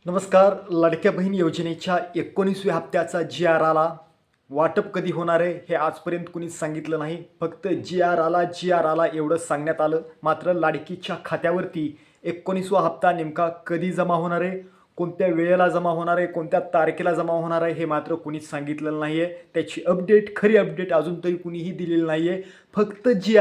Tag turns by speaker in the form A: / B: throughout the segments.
A: नमस्कार. लाडक्या बहीण योजनेच्या 19व्या हप्त्याचा जी आर आला. वाटप कधी होणार आहे हे आजपर्यंत कुणीच सांगितलं नाही. फक्त जी आर आला एवढंच सांगण्यात आलं. मात्र लाडकीच्या खात्यावरती 19वा हप्ता नेमका कधी जमा होणार आहे, कोणत्या वेळेला जमा होणार आहे, कोणत्या तारखेला जमा होणार आहे हे मात्र कुणीच सांगितलेलं नाही आहे. त्याची खरी अपडेट अजून तरी कुणीही दिलेली नाही आहे. फक्त जी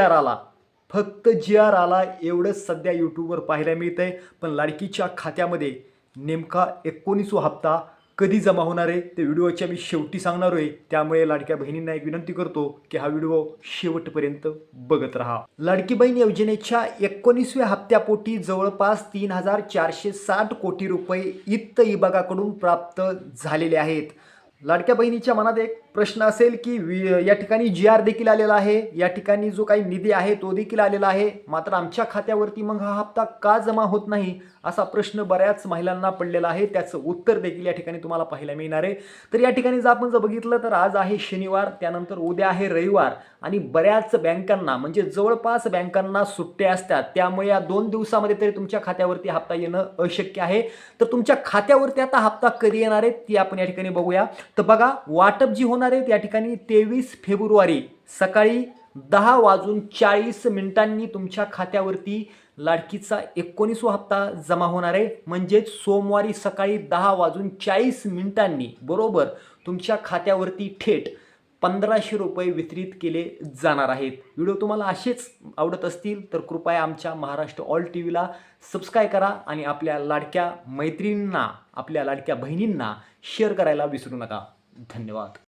A: आर आला एवढंच सध्या यूट्यूबवर पाहायला मिळतं आहे. पण लाडकीच्या खात्यामध्ये नेमका 19वा हप्ता कधी जमा होणार आहे ते व्हिडिओच्या मी शेवटी सांगणार आहे. त्यामुळे लाडक्या बहिणींना एक विनंती करतो की हा व्हिडिओ शेवटपर्यंत बघत राहा. लाडकी बहीण योजनेच्या 19व्या हप्त्यापोटी जवळपास 3,460 कोटी रुपये वित्त विभागाकडून प्राप्त झालेले आहेत. लाडक्या बहिणीच्या मनात एक प्रश्न असेल की या ठिकाणी जी.आर देखील आलेला आहे, या ठिकाणी जो काही निधी आहे तो देखील आलेला आहे, मात्र आमच्या खात्यावरती मग हा हप्ता का जमा होत नाही असा प्रश्न बऱ्याच महिलांना पडलेला आहे. त्याचं उत्तर देखील या ठिकाणी तुम्हाला पाहायला मिळणार आहे. तर या ठिकाणी जर आपण बघितलं तर आज आहे शनिवार, त्यानंतर उद्या आहे रविवार आणि बऱ्याच बँकांना म्हणजे जवळपास बँकांना सुट्ट्या असतात. त्यामुळे या 2 दिवसामध्ये तरी तुमच्या खात्यावरती हप्ता येणं अशक्य आहे. तर तुमच्या खात्यावरती आता हप्ता कधी येणार आहे ती आपण या ठिकाणी बघूया. तर बघा, वाटप जी होणार आहे या ठिकाणी 23 फेब्रुवारी सकाळी 10:40 तुमच्या खात्यावरती लाडकीचा 19वा हप्ता जमा होणार आहे. म्हणजेच सोमवारी सकाळी 10:40 बरोबर तुमच्या खात्यावरती थेट 1,500 रुपये वितरित केले जाणार आहेत. व्हिडिओ तुम्हाला असेच आवडत असतील तर कृपया आमच्या महाराष्ट्र ऑल टीव्हीला सबस्क्राईब करा आणि आपल्या लाडक्या मैत्रिणींना, आपल्या लाडक्या बहिणींना शेअर करायला विसरू नका. धन्यवाद.